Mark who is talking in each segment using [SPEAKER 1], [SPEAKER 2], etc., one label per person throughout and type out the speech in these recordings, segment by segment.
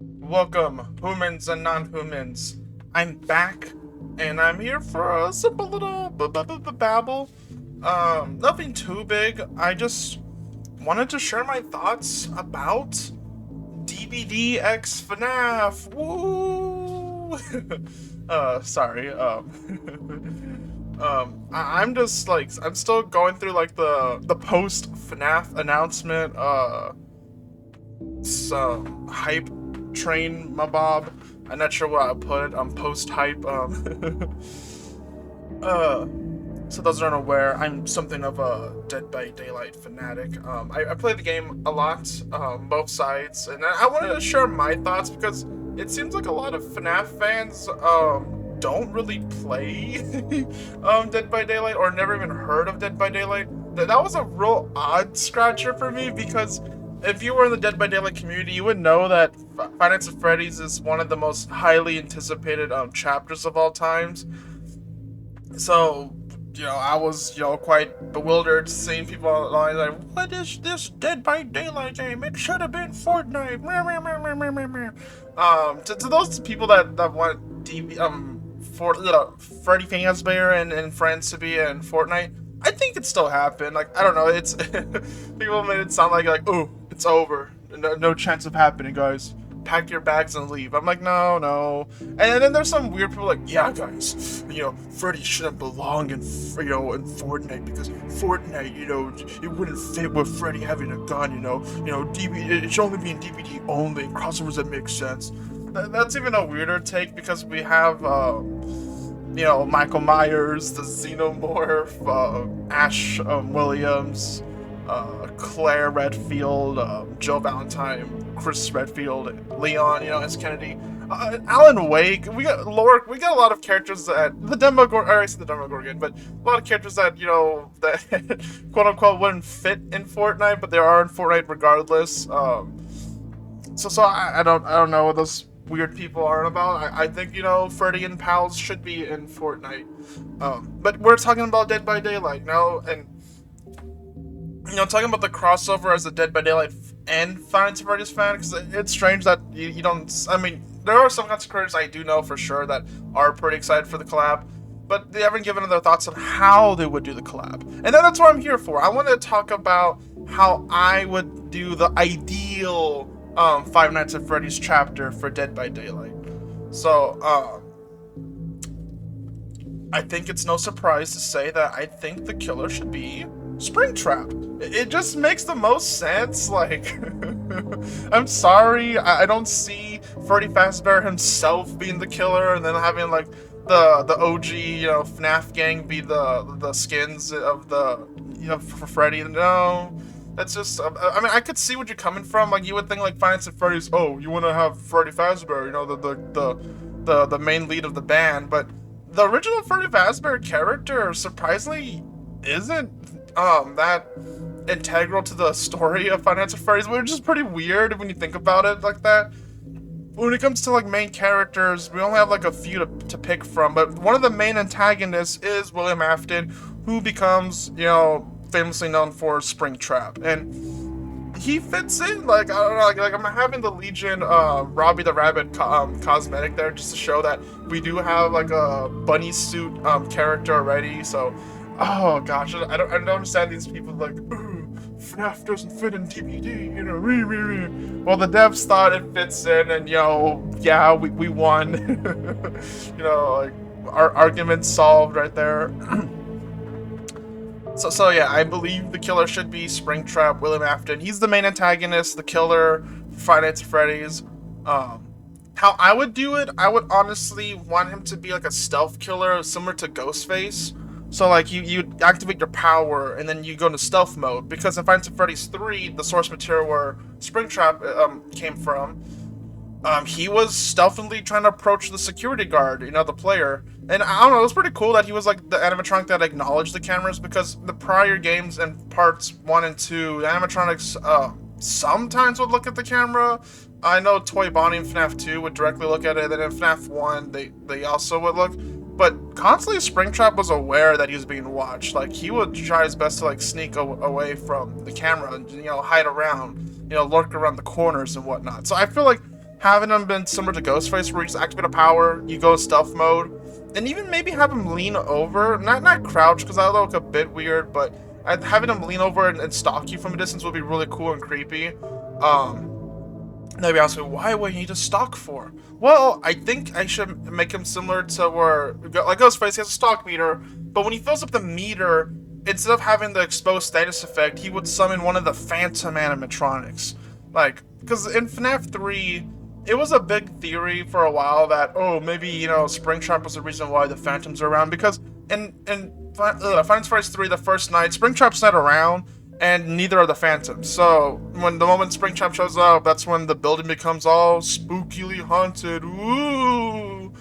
[SPEAKER 1] Welcome, humans and non-humans. I'm back, and I'm here for a simple little babble. Nothing too big. I just wanted to share my thoughts about DBD X FNAF. Woo! Sorry. I'm just like I'm still going through like the post FNAF announcement. Some hype train mabob. I'm not sure what I put it. Post hype. Uh, so those aren't aware, I'm something of a Dead by Daylight fanatic. I play the game a lot, both sides, and I wanted to share my thoughts because it seems like a lot of FNAF fans don't really play Dead by Daylight or never even heard of Dead by Daylight. That was a real odd scratcher for me because if you were in the Dead by Daylight community, you would know that Five Nights at Freddy's is one of the most highly anticipated chapters of all times. So, I was, quite bewildered seeing people online like, what is this Dead by Daylight game? It should have been Fortnite. To those people that want Freddy Fazbear and friends to be in Fortnite, I think it still happened. Like, I don't know, it's people made it sound like, oh, it's over. No chance of happening, guys. Pack your bags and leave. I'm like, no. And then there's some weird people like, yeah, guys, Freddy shouldn't belong in Fortnite because Fortnite, it wouldn't fit with Freddy having a gun, DB, it should only be in DVD only, crossovers that make sense. That's even a weirder take because we have, Michael Myers, the Xenomorph, Ash Williams, Claire Redfield, Joe Valentine, Chris Redfield, Leon, S. Kennedy, Alan Wake. We got a lot of characters that the Demogorgon. I said the Demogorgon, but a lot of characters that that quote unquote wouldn't fit in Fortnite, but they are in Fortnite regardless. So I don't know what those weird people are about. I think Freddy and pals should be in Fortnite. But we're talking about Dead by Daylight now, and talking about the crossover as a Dead by Daylight and Five Nights at Freddy's fan, because it's strange that you don't. I mean, there are some content creators I do know for sure that are pretty excited for the collab, but they haven't given their thoughts on how they would do the collab. And then that's what I'm here for. I want to talk about how I would do the ideal Five Nights at Freddy's chapter for Dead by Daylight. So, I think it's no surprise to say that I think the killer should be Springtrap. It just makes the most sense. Like, I'm sorry, I don't see Freddy Fazbear himself being the killer, and then having like the OG FNAF gang be the skins of the for Freddy. No, that's just. I mean, I could see what you're coming from. Like, you would think like Five Nights at Freddy's. Oh, you want to have Freddy Fazbear, the main lead of the band, but the original Freddy Fazbear character surprisingly isn't that integral to the story of Five Nights at Freddy's, which is pretty weird when you think about it like that. When it comes to like main characters, we only have like a few to pick from, but one of the main antagonists is William Afton, who becomes famously known for Springtrap, and he fits in. Like, I don't know, like I'm having the Legion Robbie the Rabbit cosmetic there just to show that we do have like a bunny suit character already. So, oh gosh, I don't understand these people like, ooh, FNAF doesn't fit in DBD, Well, the devs thought it fits in, and yeah, we won. Like our argument solved right there. So yeah, I believe the killer should be Springtrap, William Afton. He's the main antagonist, the killer, Five Nights at Freddy's. How I would do it, I would honestly want him to be like a stealth killer, similar to Ghostface. So like you activate your power and then you go into stealth mode, because in Five Nights at Freddy's 3, the source material where Springtrap came from, he was stealthily trying to approach the security guard, the player. And I don't know, it was pretty cool that he was like the animatronic that acknowledged the cameras, because the prior games in parts 1 and 2, the animatronics sometimes would look at the camera. I know Toy Bonnie in FNAF 2 would directly look at it, and then in FNAF 1 they also would look. But constantly Springtrap was aware that he was being watched. Like, he would try his best to like sneak away from the camera and hide around, lurk around the corners and whatnot. So I feel like having them been similar to Ghostface, where you just activate a power, you go stealth mode, and even maybe have him lean over, not crouch, because that would look a bit weird, but having him lean over and stalk you from a distance would be really cool and creepy. Maybe ask me, why would he just stalk for? Well, I think I should make him similar to where, like Ghostface, he has a stalk meter, but when he fills up the meter, instead of having the exposed status effect, he would summon one of the phantom animatronics. Like, because in FNAF 3, it was a big theory for a while that, oh, maybe, you know, Springtrap was the reason why the phantoms are around, because in Final Fantasy 3, the first night, Springtrap's not around, and neither are the phantoms. So, when the moment Springtrap shows up, that's when the building becomes all spookily haunted. Ooh!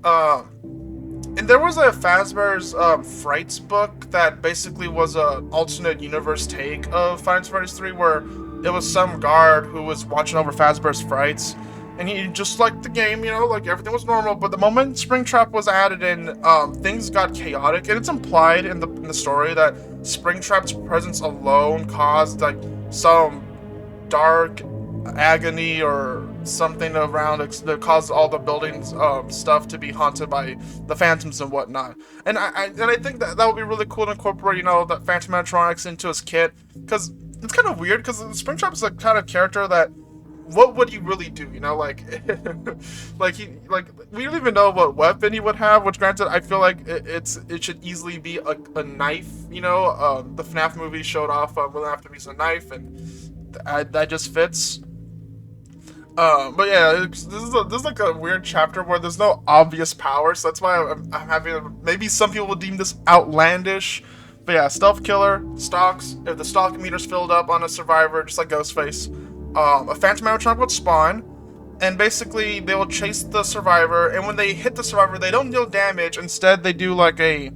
[SPEAKER 1] And there was a Fazbear's Frights book that basically was a alternate universe take of Final Fantasy 3, where it was some guard who was watching over Fazbear's Frights, and he just liked the game, you know, like everything was normal. But the moment Springtrap was added in, things got chaotic, and it's implied in the story that Springtrap's presence alone caused like some dark agony or something around that caused all the buildings stuff to be haunted by the phantoms and whatnot. And I think that would be really cool to incorporate, you know, that phantom animatronics into his kit, because it's kind of weird, because Springtrap is the kind of character that, what would he really do, you know, like we don't even know what weapon he would have, which granted I feel like it should easily be a knife, you know. The FNAF movie showed off we'll have to use a knife, and that just fits. But yeah, this is like a weird chapter where there's no obvious power, so that's why I'm having, maybe some people will deem this outlandish. But yeah, stealth killer, stalks. If the stalk meter's filled up on a survivor, just like Ghostface, a phantom animatronic would spawn, and basically they will chase the survivor, and when they hit the survivor, they don't deal damage. Instead, they do like a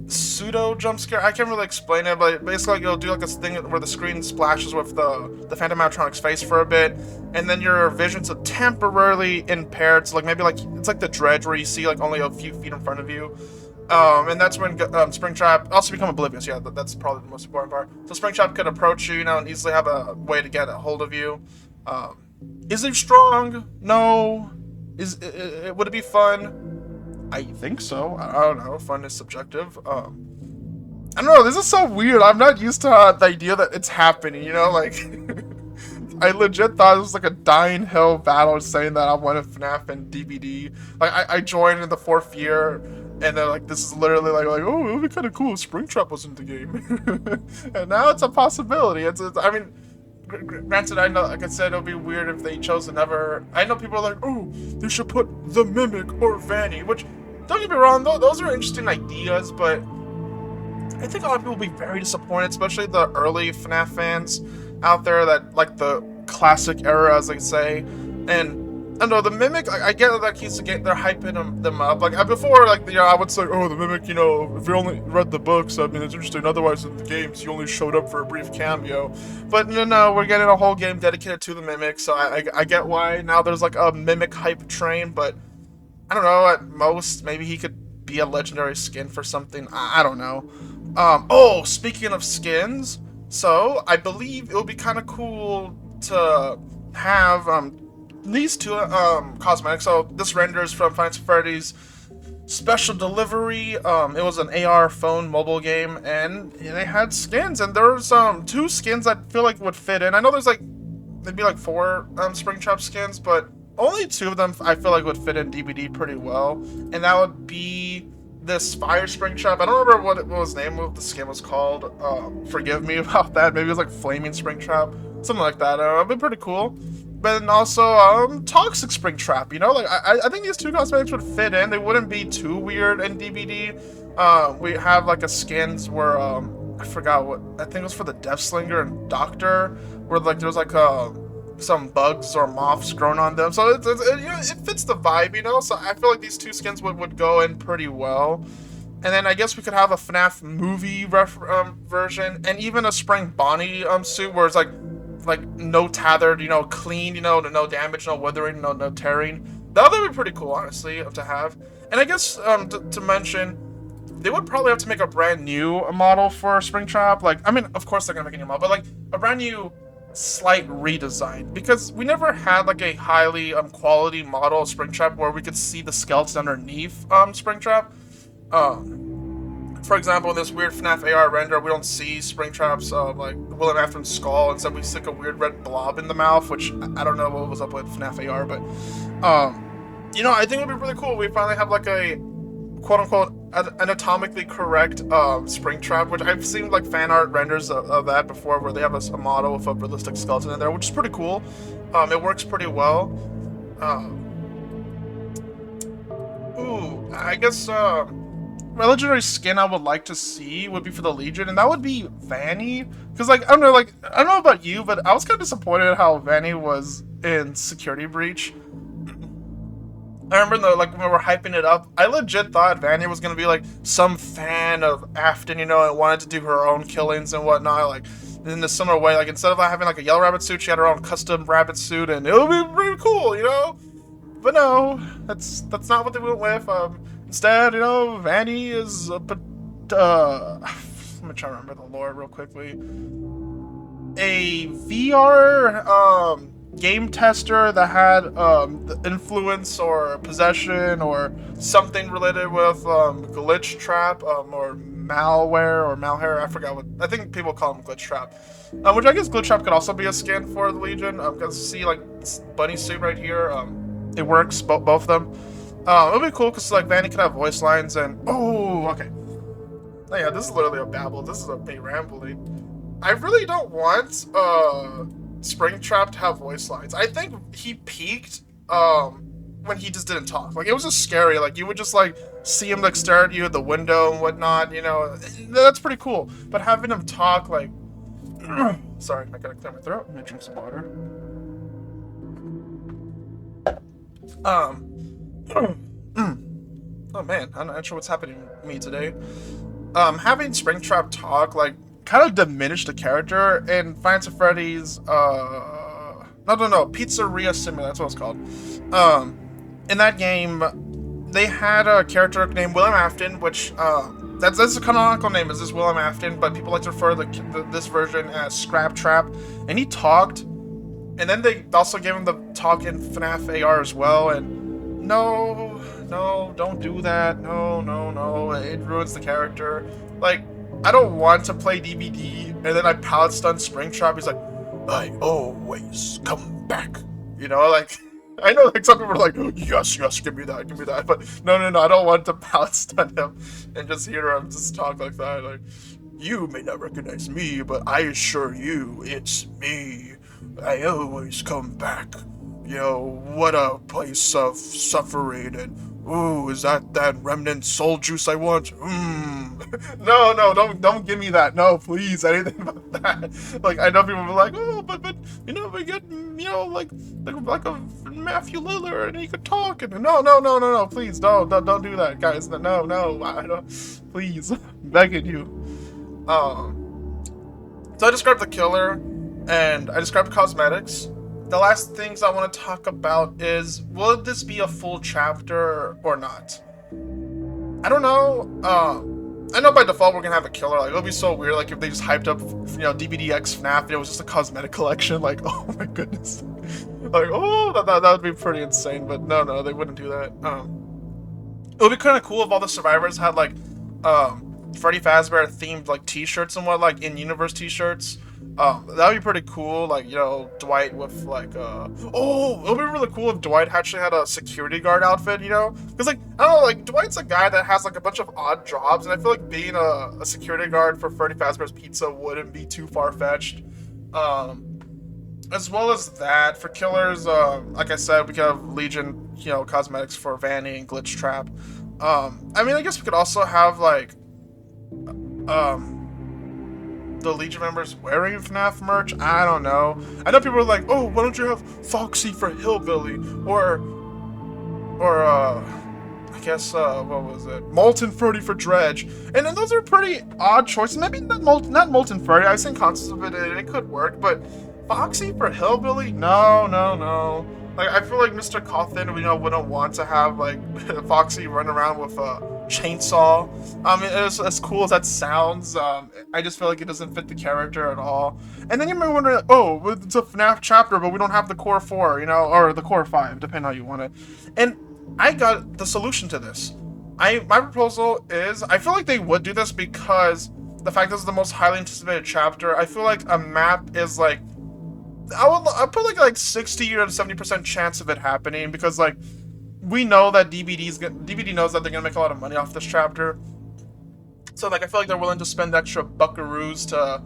[SPEAKER 1] pseudo jump scare. I can't really explain it, but basically you'll do like this thing where the screen splashes with the phantom animatronic's face for a bit, and then your vision's temporarily impaired. So like maybe like it's like the dredge where you see like only a few feet in front of you. And that's when Springtrap also become oblivious. Yeah, that's probably the most important part. So Springtrap could approach you, you know, and easily have a way to get a hold of you. Is he strong? No. Would it be fun? I think so. I don't know. Fun is subjective. I don't know. This is so weird. I'm not used to the idea that it's happening. You know, like I legit thought it was like a dying hill battle, saying that I wanted FNAF and DBD. Like I joined in the 4th year. And then, like, this is literally like, oh, it would be kind of cool if Springtrap was in the game. And now it's a possibility. I mean, granted, I know, like I said, it would be weird if they chose to never. I know people are like, oh, they should put the Mimic or Vanny, which, don't get me wrong, those are interesting ideas, but I think a lot of people will be very disappointed, especially the early FNAF fans out there that like the classic era, as they say. And I don't know, the Mimic, I get that keeps they're hyping them up. Like, before, like, you know, I would say, oh, the Mimic, you know, if you only read the books, I mean, it's interesting. Otherwise, in the games, you only showed up for a brief cameo. But no, we're getting a whole game dedicated to the Mimic, so I get why now there's, like, a Mimic hype train, but I don't know, at most, maybe he could be a legendary skin for something. I don't know. Oh, speaking of skins, so I believe it would be kind of cool to have, these two cosmetics. So this renders from Final Fantasy's Special Delivery. It was an AR phone mobile game, and they had skins, and there's 2 skins that feel like would fit in. I know there's like maybe like 4 Springtrap skins, but only 2 of them I feel like would fit in DBD pretty well, and that would be this Fire Springtrap. I don't remember what his name of the skin was called. Forgive me about that. Maybe it was like Flaming Springtrap, something like that. It'd be pretty cool. But then also, Toxic Springtrap, you know? Like, I think these 2 cosmetics would fit in. They wouldn't be too weird in DBD. We have, like, a skins where, I forgot what, I think it was for the Deathslinger and Doctor, where, like, there's, like, some bugs or moths growing on them. So, you know, it fits the vibe, you know? So, I feel like these 2 skins would go in pretty well. And then I guess we could have a FNAF movie version, and even a Spring Bonnie suit where it's, like no tethered, you know, clean, you know, no damage, no weathering, no tearing. That would be pretty cool, honestly, to have. And I guess to mention, they would probably have to make a brand new model for Springtrap. Like, I mean, of course they're gonna make a new model, but like a brand new slight redesign, because we never had like a highly quality model of Springtrap where we could see the skeleton underneath Springtrap. For example, in this weird FNAF AR render, we don't see Springtrap's like William Afton's skull. Instead, we stick a weird red blob in the mouth, which I don't know what was up with FNAF AR, but you know, I think it'd be really cool. We finally have like a quote-unquote anatomically correct Springtrap, which I've seen like fan art renders of that before, where they have a model with a realistic skeleton in there, which is pretty cool. It works pretty well. Ooh, I guess a legendary skin I would like to see would be for the Legion, and that would be Vanny. Because like I don't know about you, but I was kind of disappointed at how Vanny was in Security Breach. I remember like when we were hyping it up, I legit thought Vanny was gonna be like some fan of Afton, you know, and wanted to do her own killings and whatnot, like in a similar way. Like instead of having like a yellow rabbit suit, she had her own custom rabbit suit, and it would be pretty cool, you know. But no, that's not what they went with. Instead, you know, Vanny is let me try to remember the lore real quickly. A VR game tester that had the influence or possession or something related with glitch trap or malware or malware. I forgot what. I think people call them glitch trap, which I guess glitch trap could also be a skin for the Legion. Because see, like bunny suit right here, it works both of them. It would be cool because like Vanny could have voice lines and okay. Oh yeah, this is literally a babble. This is a me rambling. I really don't want Springtrap to have voice lines. I think he peaked when he just didn't talk. Like it was just scary. Like you would just like see him like stare at you at the window and whatnot. You know, that's pretty cool. But having him talk like, sorry, I gotta clear my throat. I'm gonna drink some water. Oh man, I'm not sure what's happening to me today. Having Springtrap talk like kind of diminished the character in Five Nights at Freddy's no, Pizzeria Simulator, that's what it's called. In that game they had a character named William Afton, which that's the canonical name, is this William Afton, but people like to refer this version as Scrap Trap, and he talked, and then they also gave him the talk in FNAF AR as well, and no, don't do that, no, it ruins the character. Like, I don't want to play DBD and then I pallet stun Springtrap. He's like, I always come back. You know, like, I know like some people are like, yes, give me that. But no, I don't want to pallet stun him and just hear him just talk like that. Like, you may not recognize me, but I assure you, it's me. I always come back. You know, what a place of suffering, and ooh, is that remnant soul juice I want? No, don't give me that. No, please, anything about that. Like, I know people are like, oh, but you know, we get, you know, like a Matthew Lillard, and he could talk, and no, please, don't do that, guys. No, I don't, please, I'm begging you. So I described the killer, and I described cosmetics. The last things I want to talk about is, will this be a full chapter or not? I don't know. I know by default we're gonna have a killer. Like, it'll be so weird. Like if they just hyped up, you know, DBD X FNAF, and it was just a cosmetic collection. Like, oh my goodness. Like, oh, that would be pretty insane. But no, they wouldn't do that. It would be kind of cool if all the survivors had like, Freddy Fazbear themed like T-shirts and what, like in-universe T-shirts. That would be pretty cool, like, you know, Dwight with, like, it would be really cool if Dwight actually had a security guard outfit, you know? Because, like, I don't know, like, Dwight's a guy that has, like, a bunch of odd jobs, and I feel like being a security guard for Freddy Fazbear's Pizza wouldn't be too far-fetched. As well as that, for killers, like I said, we could have Legion, you know, cosmetics for Vanny and Glitch Trap. I mean, I guess we could also have, like, the Legion members wearing FNAF merch. I don't know. I know people are like, oh, why don't you have Foxy for Hillbilly, or I guess what was it, Molten Freddy for Dredge, and then those are pretty odd choices. Maybe not Molten Freddy. I've seen concepts of it and it could work, but Foxy for Hillbilly, no. Like, I feel like Mr. Cawthon, you know, wouldn't want to have like Foxy run around with chainsaw. As cool as that sounds, I just feel like it doesn't fit the character at all. And then you might wonder, oh, it's a FNAF chapter, but we don't have the core 4, you know, or the core 5, depending on how you want it. And I got the solution to this. My proposal is, I feel like they would do this because the fact this is the most highly anticipated chapter. I feel like a map is like, I put like 60 or 70% chance of it happening, because like we know that DBD knows that they're gonna make a lot of money off this chapter. So like I feel like they're willing to spend extra buckaroos to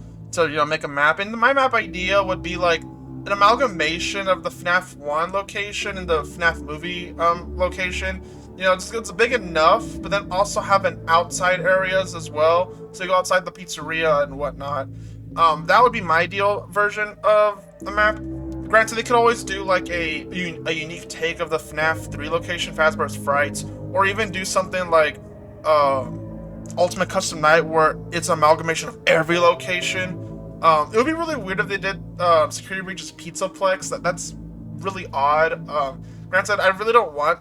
[SPEAKER 1] you know, make a map. And my map idea would be like an amalgamation of the FNAF 1 location and the FNAF movie location. You know, it's big enough, but then also have an outside areas as well. So you go outside the pizzeria and whatnot. That would be my ideal version of the map. Granted, they could always do like a unique take of the FNAF 3 location, Fazbear's Frights, or even do something like Ultimate Custom Night, where it's an amalgamation of every location. It would be really weird if they did Security Breach's Pizzaplex. That's really odd. Granted, I really don't want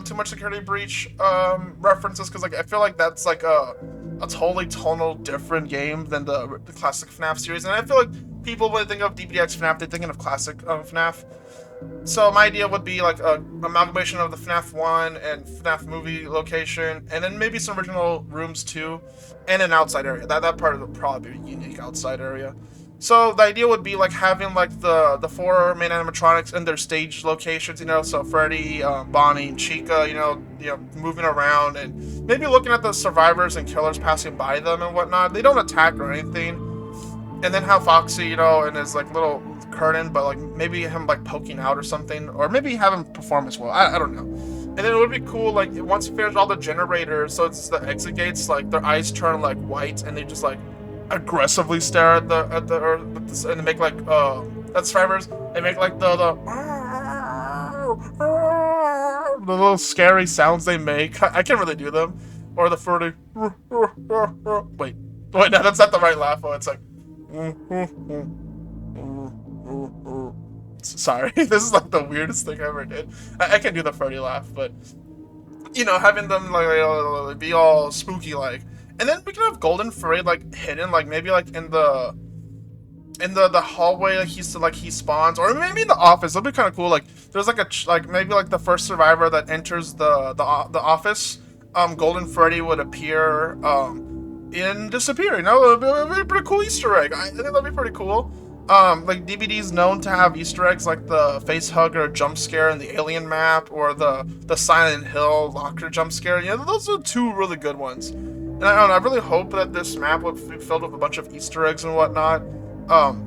[SPEAKER 1] too much Security Breach references, because like I feel like that's like a totally tonal different game than the classic FNAF series, and I feel like people, when they think of DBDX FNAF, they're thinking of classic FNAF. So my idea would be like a amalgamation of the FNAF 1 and FNAF movie location, and then maybe some original rooms too, and an outside area. That part would probably be a unique outside area. So the idea would be like having like the 4 main animatronics in their stage locations, you know, so Freddy, Bonnie, and Chica, you know, moving around, and maybe looking at the survivors and killers passing by them and whatnot. They don't attack or anything. And then have Foxy, you know, in his like little curtain, but like maybe him like poking out or something, or maybe have him perform as well. I don't know. And then it would be cool, like once you finish all the generators, so it's the exit gates, like their eyes turn like white, and they just like aggressively stare at the Earth, and they make like at survivors. They make like the little scary sounds they make. I can't really do them, or the Freddy. Wait, no, that's not the right laugh. Oh, it's like. Sorry, this is like the weirdest thing I ever did. I can do the Freddy laugh, but you know, having them like be all spooky like, and then we can have Golden Freddy like hidden, like maybe like in the hallway, like he spawns, or maybe in the office. That'd be kind of cool. Like there's like maybe like the first survivor that enters the office, Golden Freddy would appear and disappear. You know, it'd be a pretty cool Easter egg. I think that'd be pretty cool. Like DBD's known to have Easter eggs like the face hugger jump scare in the alien map, or the Silent Hill locker jump scare. You know, those are 2 really good ones. And I don't know, I really hope that this map would be filled with a bunch of Easter eggs and whatnot.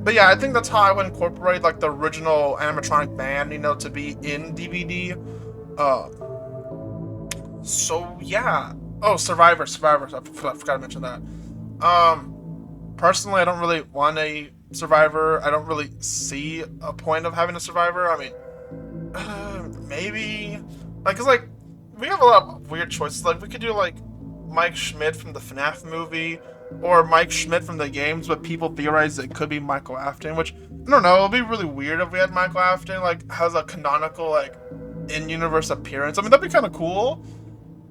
[SPEAKER 1] But yeah, I think that's how I would incorporate like the original animatronic band, you know, to be in DBD. So yeah. Oh, survivors. I forgot to mention that. Personally, I don't really want a survivor. I don't really see a point of having a survivor. I mean, maybe like, cause like we have a lot of weird choices. Like we could do like Mike Schmidt from the FNAF movie, or Mike Schmidt from the games, but people theorize it could be Michael Afton, which I don't know. It'd be really weird if we had Michael Afton like has a canonical like in-universe appearance. I mean, that'd be kind of cool.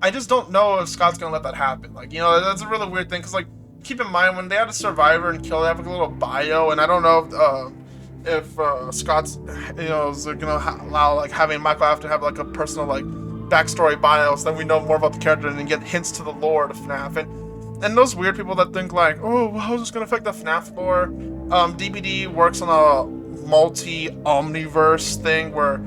[SPEAKER 1] I just don't know if Scott's gonna let that happen. Like, you know, that's a really weird thing, because like keep in mind, when they had a survivor and kill, they have like a little bio, and I don't know if Scott's, you know, is gonna allow like having Michael Afton have like a personal like backstory bio, so then we know more about the character and get hints to the lore of FNAF. And those weird people that think like, oh, well, how's this gonna affect the FNAF lore? DBD works on a multi-omniverse thing where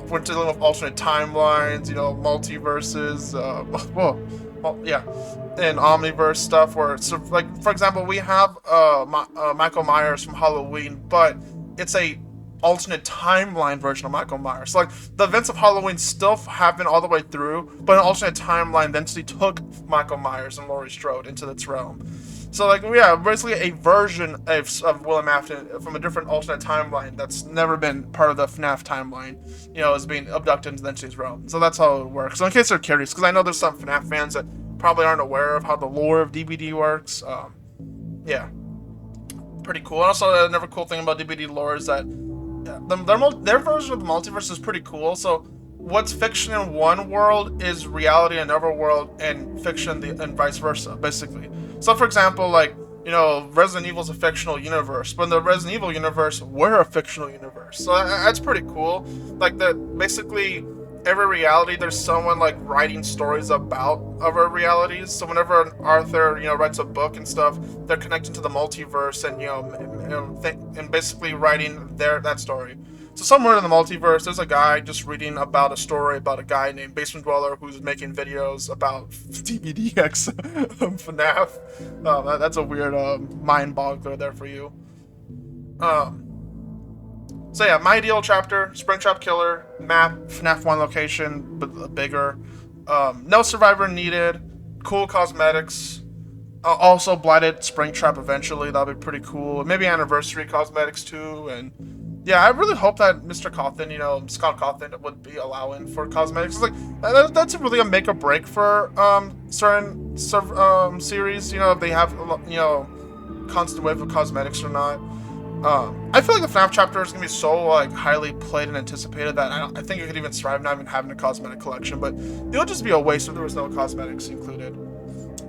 [SPEAKER 1] we're dealing with alternate timelines, you know, multiverses, yeah, and omniverse stuff, where it's like, for example, we have Michael Myers from Halloween, but it's a alternate timeline version of Michael Myers. So like the events of Halloween still happen all the way through, but an alternate timeline then took Michael Myers and Laurie Strode into its realm. So like, yeah, basically a version of William Afton from a different alternate timeline that's never been part of the FNAF timeline, you know, is being abducted into the entity's realm. So that's how it works. So in case they're curious, because I know there's some FNAF fans that probably aren't aware of how the lore of DBD works. Yeah, pretty cool. And also another cool thing about DBD lore is that their version of the multiverse is pretty cool. So what's fiction in one world is reality in another world, and fiction and vice versa, basically. So, for example, like, you know, Resident Evil's a fictional universe, but in the Resident Evil universe, we're a fictional universe. So that's pretty cool. Like, basically every reality, there's someone like writing stories about other realities. So whenever an author, you know, writes a book and stuff, they're connecting to the multiverse and and basically writing that story. So somewhere in the multiverse, there's a guy just reading about a story about a guy named Basement Dweller who's making videos about DBDX FNAF. That's a weird mind boggler there for you. So yeah, my ideal chapter: Springtrap killer, map, FNAF 1 location, but bigger. No survivor needed. Cool cosmetics. Also blighted Springtrap eventually. That'll be pretty cool. Maybe anniversary cosmetics too. And yeah, I really hope that Mr. Cawthon, you know, Scott Cawthon, would be allowing for cosmetics. It's like that's really a make or break for certain series. You know, if they have, you know, constant wave of cosmetics or not. I feel like the FNAF chapter is gonna be so like highly played and anticipated that I think it could even survive not even having a cosmetic collection. But it would just be a waste if there was no cosmetics included.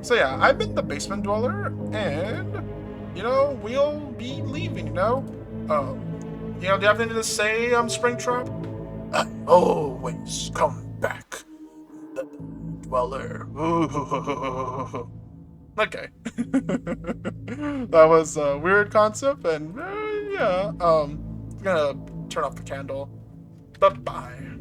[SPEAKER 1] So yeah, I've been the Basement Dweller, and you know, we'll be leaving. You know, do you have anything to say, Springtrap? I always come back, the Dweller. Ooh. Okay. That was a weird concept, and yeah, I'm gonna turn off the candle. Bye-bye.